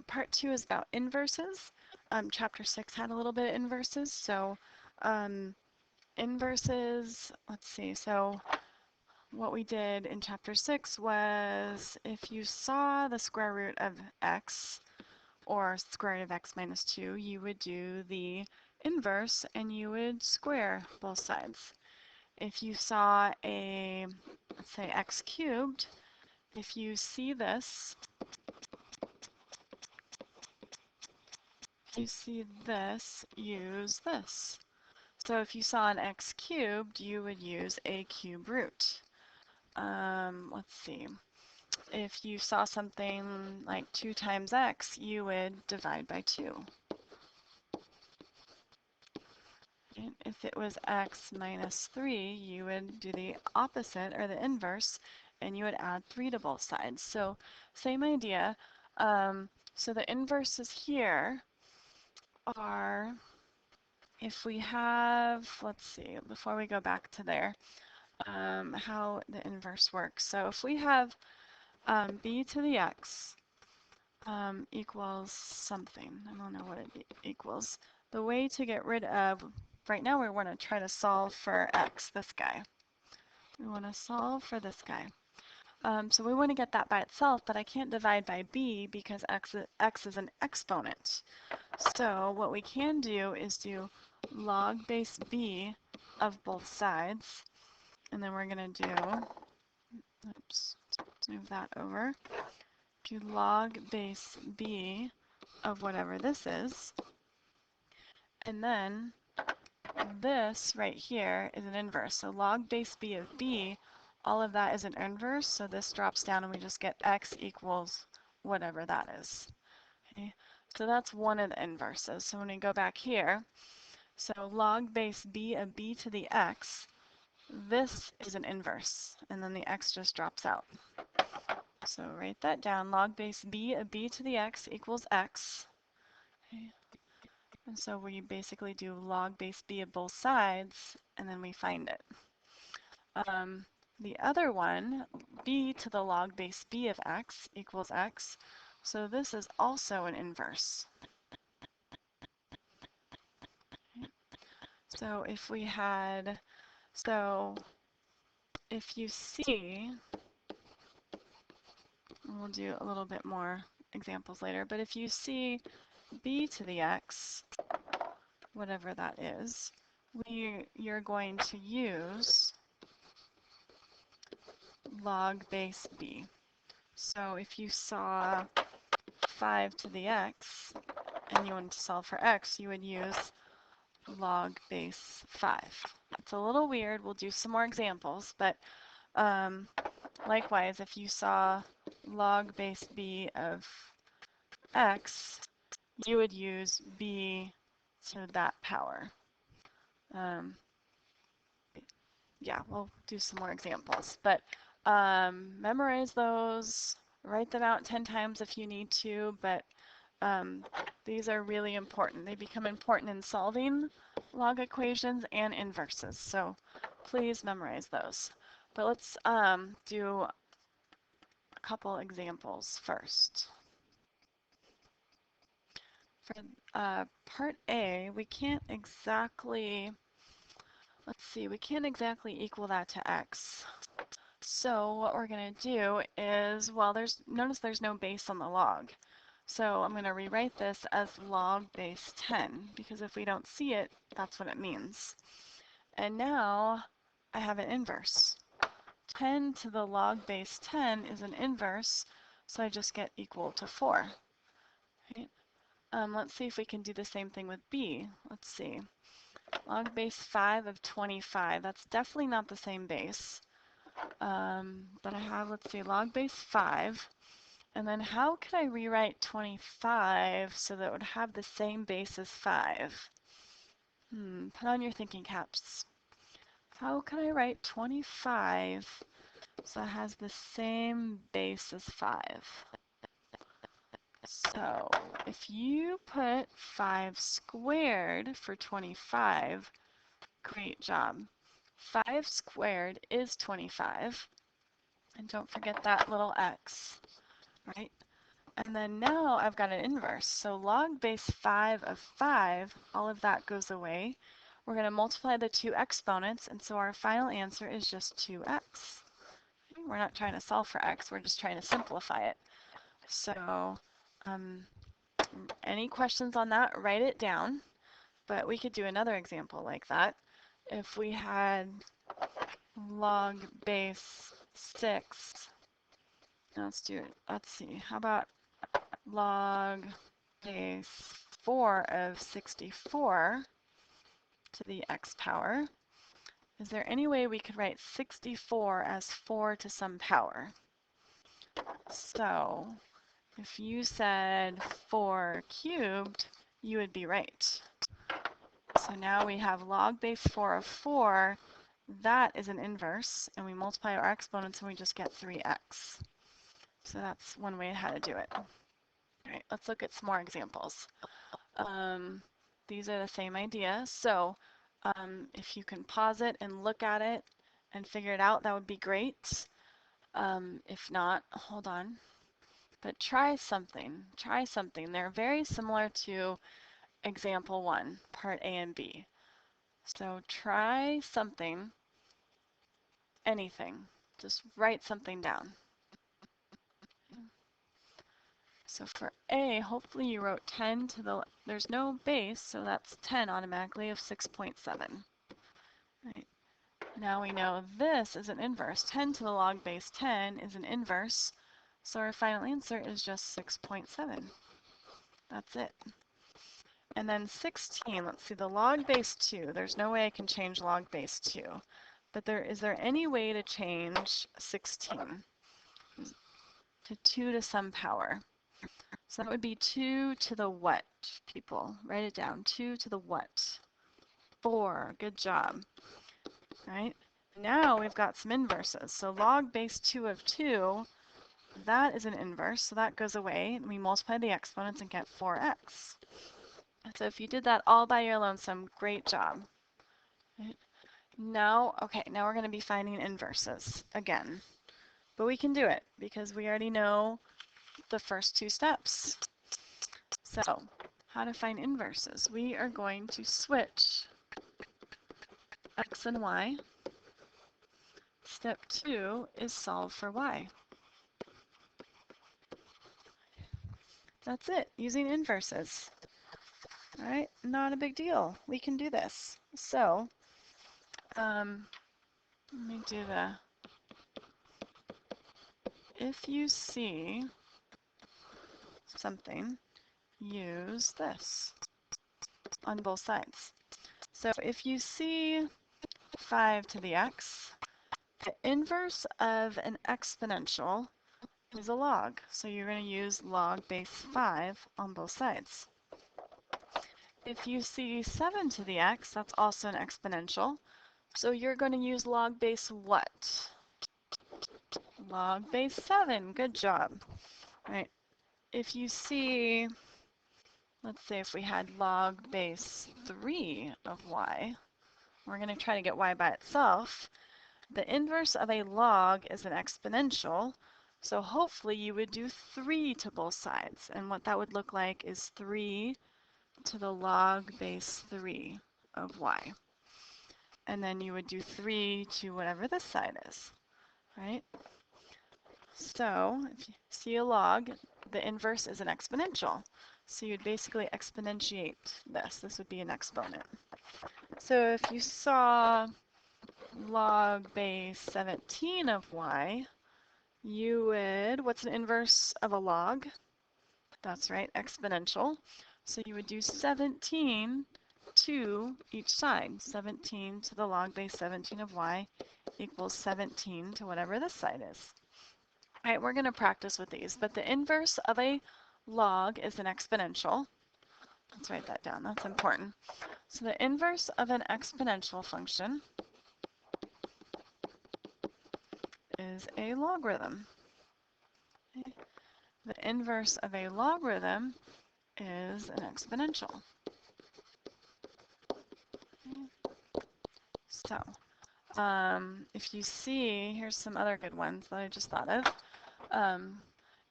Part 2 is about inverses. Chapter 6 had a little bit of inverses, so inverses, let's see, so what we did in chapter 6 was if you saw the square root of x or square root of x minus 2, you would do the inverse and you would square both sides. If you saw a, let's say, x cubed, if you see this, use this. So if you saw an x cubed, you would use a cube root. Let's see. If you saw something like 2 times x, you would divide by 2. And if it was x minus 3, you would do the opposite or the inverse, and you would add 3 to both sides. So same idea. So the inverses here are, if we have, let's see, before we go back to there, how the inverse works. So if we have b to the x equals something, I don't know what it equals. The way to get rid of, right now we want to try to solve for x, this guy. We want to solve for this guy. So we want to get that by itself, but I can't divide by b because x is an exponent. So what we can do is do log base b of both sides, and then we're going to do, oops, move that over, do log base b of whatever this is, and then this right here is an inverse. So log base b of b, all of that is an inverse, so this drops down and we just get x equals whatever that is. Okay? So that's one of the inverses. So when we go back here, so log base b of b to the x, this is an inverse, and then the x just drops out. So write that down, log base b of b to the x equals x. Okay. And so we basically do log base b of both sides, and then we find it. The other one, b to the log base b of x equals x. So this is also an inverse. So if we had, so if you see, we'll do a little bit more examples later, but if you see b to the x, whatever that is, you're going to use log base b. So if you saw 5 to the x and you wanted to solve for x, you would use log base 5. It's a little weird. We'll do some more examples, but likewise, if you saw log base b of x, you would use b to that power. Yeah, we'll do some more examples, but memorize those, write them out 10 times if you need to, but these are really important. They become important in solving log equations and inverses, so please memorize those. But let's do a couple examples first. For part A, we can't exactly, let's see, we can't exactly equal that to x. So what we're going to do is, well, notice there's no base on the log. So I'm going to rewrite this as log base 10, because if we don't see it, that's what it means. And now I have an inverse. 10 to the log base 10 is an inverse, so I just get equal to 4. Right? Let's see if we can do the same thing with b. Let's see. Log base 5 of 25. That's definitely not the same base. But I have, let's see, log base 5. And then how could I rewrite 25 so that it would have the same base as 5? Put on your thinking caps. How can I write 25 so it has the same base as 5? So if you put 5 squared for 25, great job. 5 squared is 25. And don't forget that little x, right? And then now I've got an inverse. So log base 5 of 5, all of that goes away. We're going to multiply the two exponents, and so our final answer is just 2x. We're not trying to solve for x, we're just trying to simplify it. So any questions on that, write it down. But we could do another example like that. If we had log base 6, let's see, how about log base 4 of 64 to the x power? Is there any way we could write 64 as 4 to some power? So if you said 4 cubed, you would be right. So now we have log base 4 of 4. That is an inverse, and we multiply our exponents and we just get 3x. So that's one way how to do it. All right, let's look at some more examples. These are the same idea. So if you can pause it and look at it and figure it out, that would be great. If not, hold on. But try something. Try something. They're very similar to example 1, part A and B. So try something, anything. Just write something down. So for A, hopefully you wrote 10 to the, there's no base, so that's 10 automatically of 6.7. Right. Now we know this is an inverse. 10 to the log base 10 is an inverse, so our final answer is just 6.7. That's it. And then 16, let's see, the log base 2. There's no way I can change log base 2. But is there any way to change 16 to 2 to some power? So that would be 2 to the what, people? Write it down. 2 to the what? 4. Good job. All right. Now we've got some inverses. So log base 2 of 2, that is an inverse, so that goes away. And we multiply the exponents and get 4x. So if you did that all by your lonesome, great job. Right. Now we're going to be finding inverses again. But we can do it because we already know the first two steps. So how to find inverses? We are going to switch x and y. Step 2 is solve for y. That's it, using inverses. All right, not a big deal. We can do this. So let me do if you see something, use this on both sides. So if you see 5 to the x, the inverse of an exponential is a log. So you're going to use log base 5 on both sides. If you see 7 to the x, that's also an exponential. So you're going to use log base what? Log base 7. Good job. All right. If you see, let's say if we had log base 3 of y, we're going to try to get y by itself. The inverse of a log is an exponential. So hopefully you would do 3 to both sides. And what that would look like is 3 to the log base 3 of y. And then you would do 3 to whatever this side is, right? So if you see a log, the inverse is an exponential. So you'd basically exponentiate this. This would be an exponent. So if you saw log base 17 of y, you would, what's an inverse of a log? That's right, exponential. So you would do 17 to each side. 17 to the log base 17 of y equals 17 to whatever this side is. All right, we're going to practice with these, but the inverse of a log is an exponential. Let's write that down, that's important. So the inverse of an exponential function is a logarithm. Okay. The inverse of a logarithm is an exponential. Okay. So if you see, here's some other good ones that I just thought of.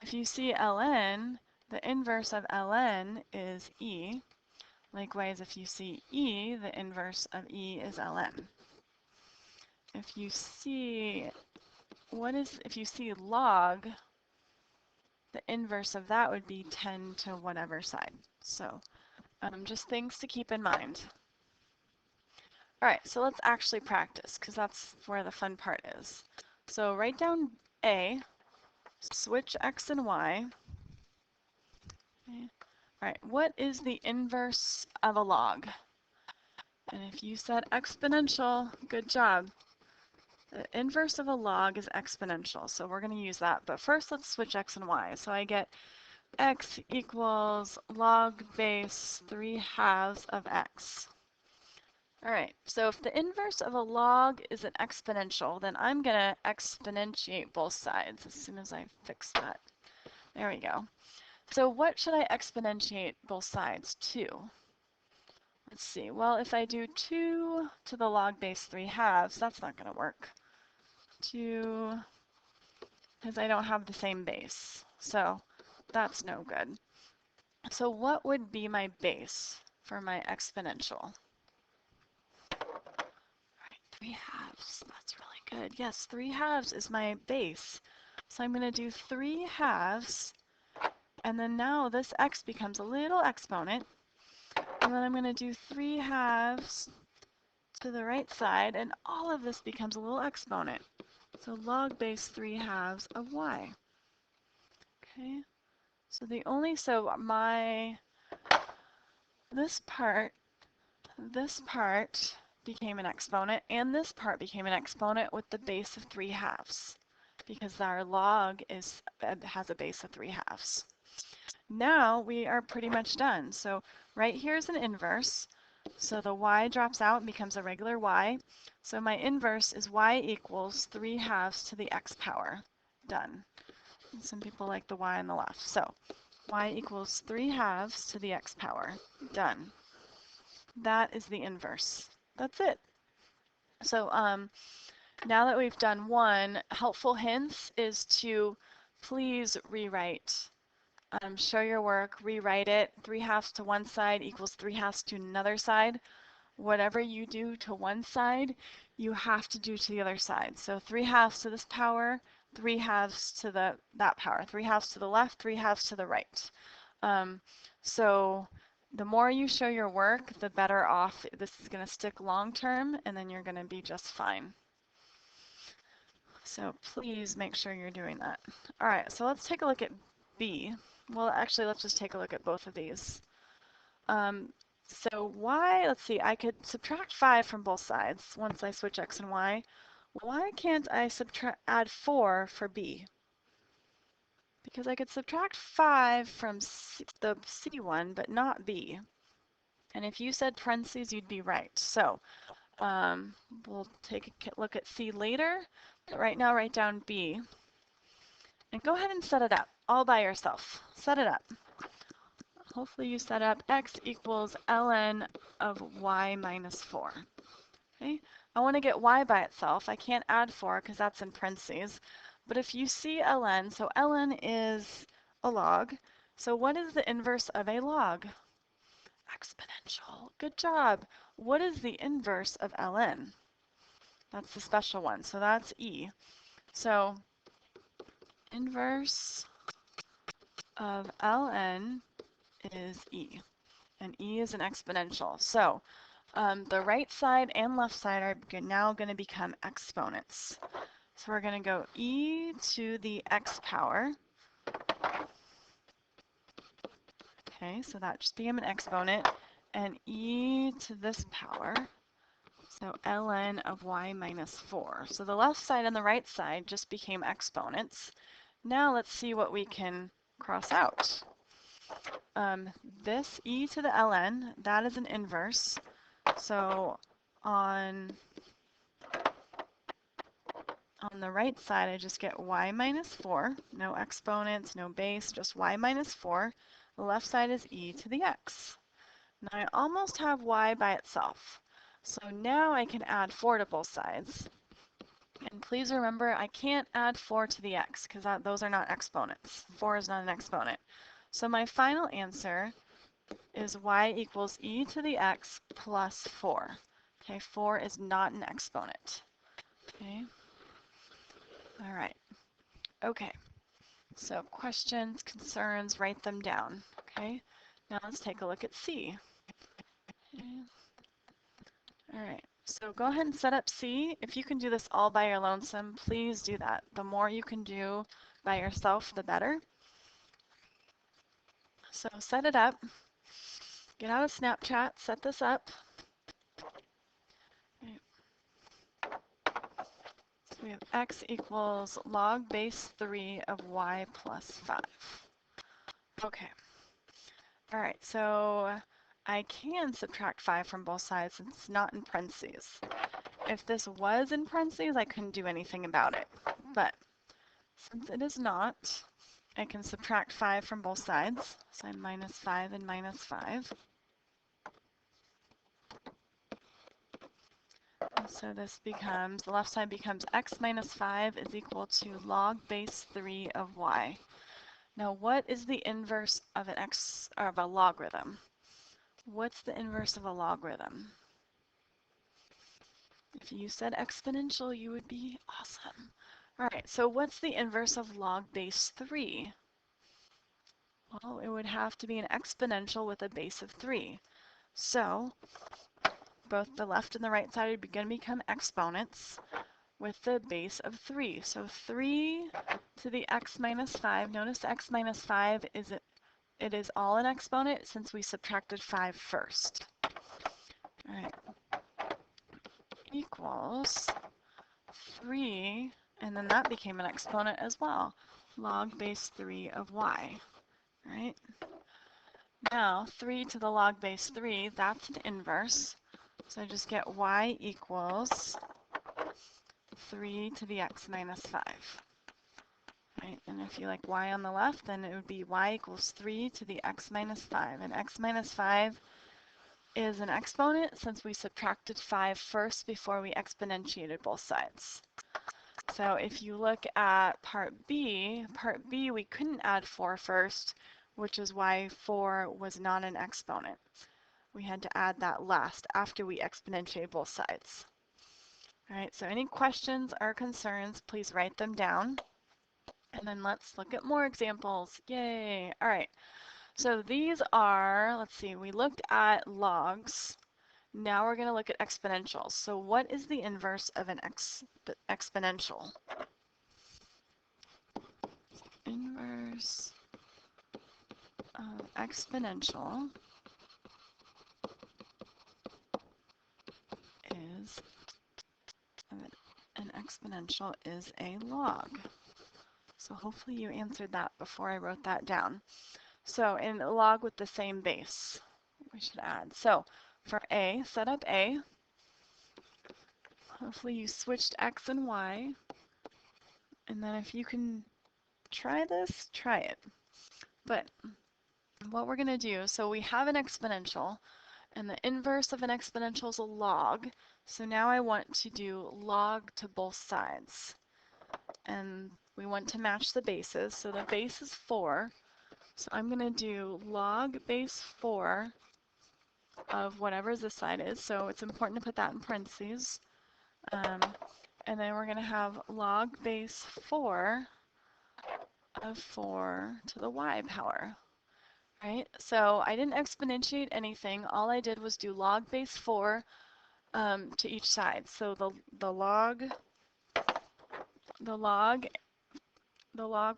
If you see ln, the inverse of ln is e. Likewise, if you see e, the inverse of e is ln. If you see if you see log, the inverse of that would be 10 to whatever side. So just things to keep in mind. All right, so let's actually practice because that's where the fun part is. So write down A, switch X and Y. Okay. All right, what is the inverse of a log? And if you said exponential, good job. The inverse of a log is exponential, so we're going to use that. But first, let's switch X and Y. So I get X equals log base 3/2 of X. All right, so if the inverse of a log is an exponential, then I'm going to exponentiate both sides as soon as I fix that. There we go. So what should I exponentiate both sides to? Let's see. Well, if I do 2 to the log base 3/2, that's not going to work. 2, because I don't have the same base. So that's no good. So what would be my base for my exponential? 3/2, that's really good. Yes, 3/2 is my base. So I'm going to do 3/2, and then now this x becomes a little exponent, and then I'm going to do 3/2 to the right side, and all of this becomes a little exponent. So log base 3/2 of y. Okay, so this part became an exponent, and this part became an exponent with the base of 3/2 because our log has a base of 3/2. Now we are pretty much done. So right here is an inverse. So the y drops out and becomes a regular y. So my inverse is y equals 3/2 to the x power. Done. And some people like the y on the left. So y equals 3/2 to the x power. Done. That is the inverse. That's it. So now that we've done one, helpful hints is to please rewrite. Show your work, rewrite it. 3/2 to one side equals 3/2 to another side. Whatever you do to one side, you have to do to the other side. So 3/2 to this power, 3/2 to that power, 3/2 to the left, 3/2 to the right. So the more you show your work, the better off this is going to stick long term, and then you're going to be just fine. So please make sure you're doing that. All right, so let's take a look at B. Well, actually, let's just take a look at both of these. So y, let's see, I could subtract 5 from both sides once I switch x and y. Why can't I add 4 for b? Because I could subtract 5 from the c one, but not b. And if you said parentheses, you'd be right. So we'll take a look at c later. But right now, write down b. And go ahead and set it up all by yourself. Set it up. Hopefully you set up x equals ln of y minus 4. Okay, I want to get y by itself. I can't add 4 because that's in parentheses. But if you see ln, so ln is a log. So what is the inverse of a log? Exponential. Good job. What is the inverse of ln? That's the special one. So that's e. So inverse of ln is e. And e is an exponential. So the right side and left side are now going to become exponents. So we're going to go e to the x power. Okay, so that just became an exponent. And e to this power. So ln of y minus 4. So the left side and the right side just became exponents. Now let's see what we can cross out. This e to the ln, that is an inverse. So on the right side, I just get y minus 4. No exponents, no base, just y minus 4. The left side is e to the x. Now I almost have y by itself. So now I can add 4 to both sides. And please remember, I can't add 4 to the x because those are not exponents. 4 is not an exponent. So my final answer is y equals e to the x plus 4. Okay, 4 is not an exponent. Okay, all right. Okay, so questions, concerns, write them down. Okay, now let's take a look at C. Okay. All right, so go ahead and set up C. If you can do this all by your lonesome, please do that. The more you can do by yourself, the better. So set it up. Get out of Snapchat, set this up. Okay. So we have x equals log base 3 of y plus 5. Okay. All right, so I can subtract 5 from both sides since it's not in parentheses. If this was in parentheses, I couldn't do anything about it. But since it is not, I can subtract 5 from both sides. So I'm minus 5 and minus 5. And so this becomes, the left side becomes x minus 5 is equal to log base 3 of y. Now what is the inverse of of a logarithm? What's the inverse of a logarithm? If you said exponential, you would be awesome. All right, so what's the inverse of log base 3? Well, it would have to be an exponential with a base of 3. So both the left and the right side are going to become exponents with the base of 3. So 3 to the x minus 5. Notice x minus 5 it is all an exponent since we subtracted 5 first. All right, equals 3, and then that became an exponent as well. Log base 3 of y, right? Now 3 to the log base 3, that's an inverse. So I just get y equals 3 to the x minus 5. Right, and if you like y on the left, then it would be y equals 3 to the x minus 5. And x minus 5 is an exponent since we subtracted 5 first before we exponentiated both sides. So if you look at part B we couldn't add 4 first, which is why 4 was not an exponent. We had to add that last after we exponentiated both sides. All right, so any questions or concerns, please write them down. And then let's look at more examples. Yay. All right. So these are, let's see, we looked at logs. Now we're going to look at exponentials. So what is the inverse of an exponential? Inverse of exponential is, an exponential is a log. So hopefully you answered that before I wrote that down. So in a log with the same base, we should add. So for A, set up A. Hopefully you switched X and Y. And then if you can try this, try it. But what we're going to do, so we have an exponential, and the inverse of an exponential is a log. So now I want to do log to both sides. And we want to match the bases. So the base is 4. So I'm going to do log base 4 of whatever this side is. So it's important to put that in parentheses. And then we're going to have log base 4 of 4 to the y power. Right? So I didn't exponentiate anything. All I did was do log base 4 to each side. So the log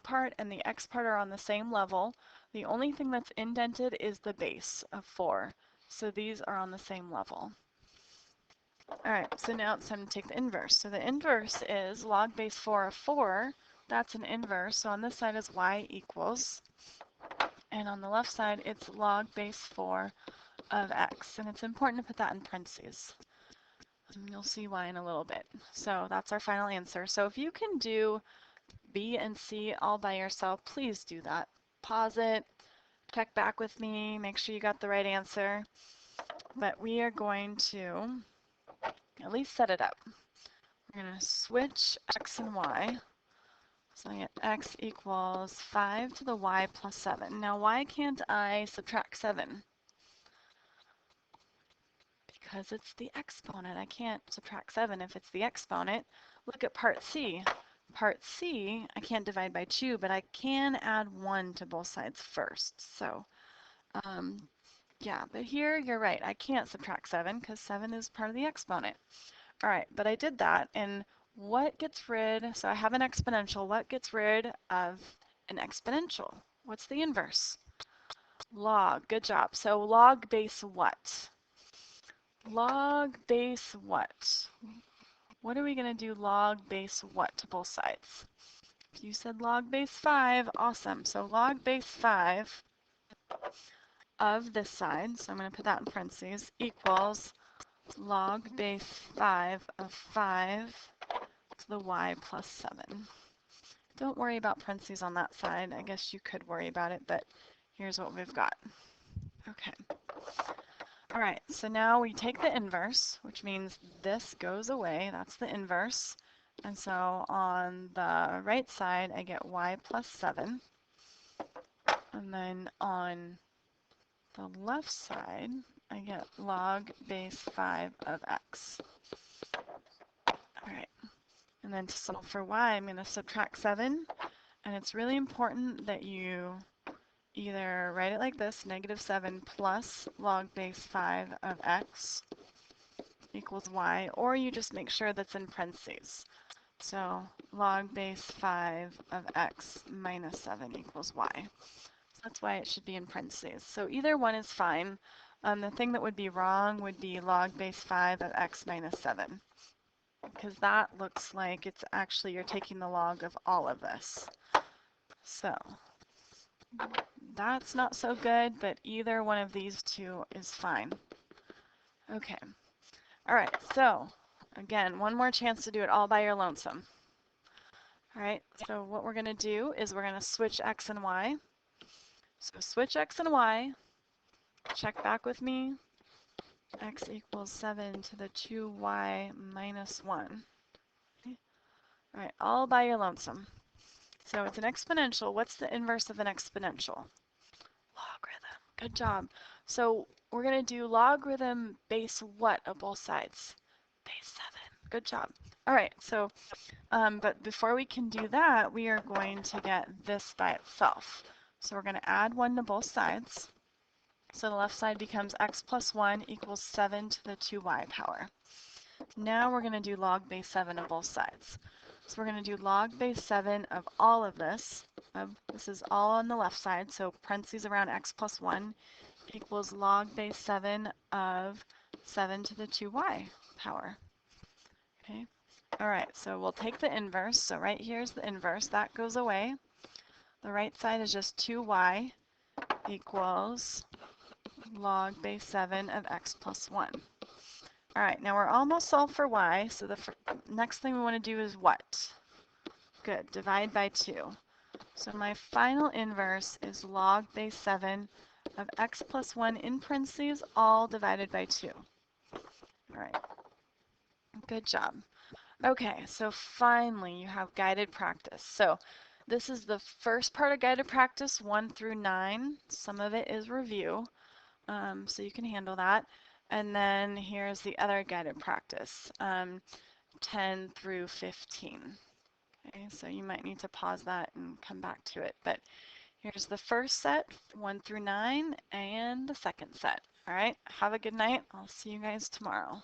part and the x part are on the same level. The only thing that's indented is the base of 4. So these are on the same level. All right, so now it's time to take the inverse. So the inverse is log base 4 of 4. That's an inverse. So on this side is y equals, and on the left side it's log base 4 of x. And it's important to put that in parentheses. And you'll see why in a little bit. So that's our final answer. So if you can do B and C all by yourself, please do that. Pause it, check back with me, make sure you got the right answer. But we are going to at least set it up. We're going to switch x and y. So I get x equals 5 to the y plus 7. Now, why can't I subtract 7? Because it's the exponent. I can't subtract 7 if it's the exponent. Look at part C. Part C, I can't divide by 2, but I can add 1 to both sides first. So, yeah, but here you're right. I can't subtract 7 because 7 is part of the exponent. All right, but I did that, and what gets rid, so I have an exponential, what gets rid of an exponential? What's the inverse? Log, good job. So log base what? Log base what? What are we going to do log base what to both sides? If you said log base 5, awesome. So log base 5 of this side, so I'm going to put that in parentheses, equals log base 5 of 5 to the y plus 7. Don't worry about parentheses on that side. I guess you could worry about it, but here's what we've got. Okay. All right, so now we take the inverse, which means this goes away. That's the inverse. And so on the right side, I get y plus 7. And then on the left side, I get log base 5 of x. All right. And then to solve for y, I'm going to subtract 7. And it's really important that you either write it like this, negative 7 plus log base 5 of x equals y, or you just make sure that's in parentheses. So log base 5 of x minus 7 equals y. So that's why it should be in parentheses. So either one is fine. The thing that would be wrong would be log base 5 of x minus 7, because that looks like it's actually you're taking the log of all of this. So that's not so good, but either one of these two is fine. Okay. All right, so again, one more chance to do it all by your lonesome. All right, so what we're going to do is we're going to switch x and y. So switch x and y, check back with me. X equals 7 to the 2y minus 1. Okay. All right, all by your lonesome. So it's an exponential. What's the inverse of an exponential? Logarithm. Good job. So we're going to do logarithm base what of both sides? Base 7. Good job. All right, so but before we can do that, we are going to get this by itself. So we're going to add 1 to both sides. So the left side becomes x plus 1 equals 7 to the 2y power. Now we're going to do log base 7 of both sides. So we're going to do log base 7 of all of this. This is all on the left side, so parentheses around x plus 1 equals log base 7 of 7 to the 2y power. Okay. All right, so we'll take the inverse. So right here's the inverse. That goes away. The right side is just 2y equals log base 7 of x plus 1. All right, now we're almost solved for y, so the next thing we want to do is what? Good, divide by 2. So my final inverse is log base 7 of x plus 1 in parentheses, all divided by 2. All right, good job. Okay, so finally you have guided practice. So this is the first part of guided practice, 1 through 9. Some of it is review, so you can handle that. And then here's the other guided practice, 10 through 15. Okay, so you might need to pause that and come back to it. But here's the first set, 1 through 9, and the second set. All right, have a good night. I'll see you guys tomorrow.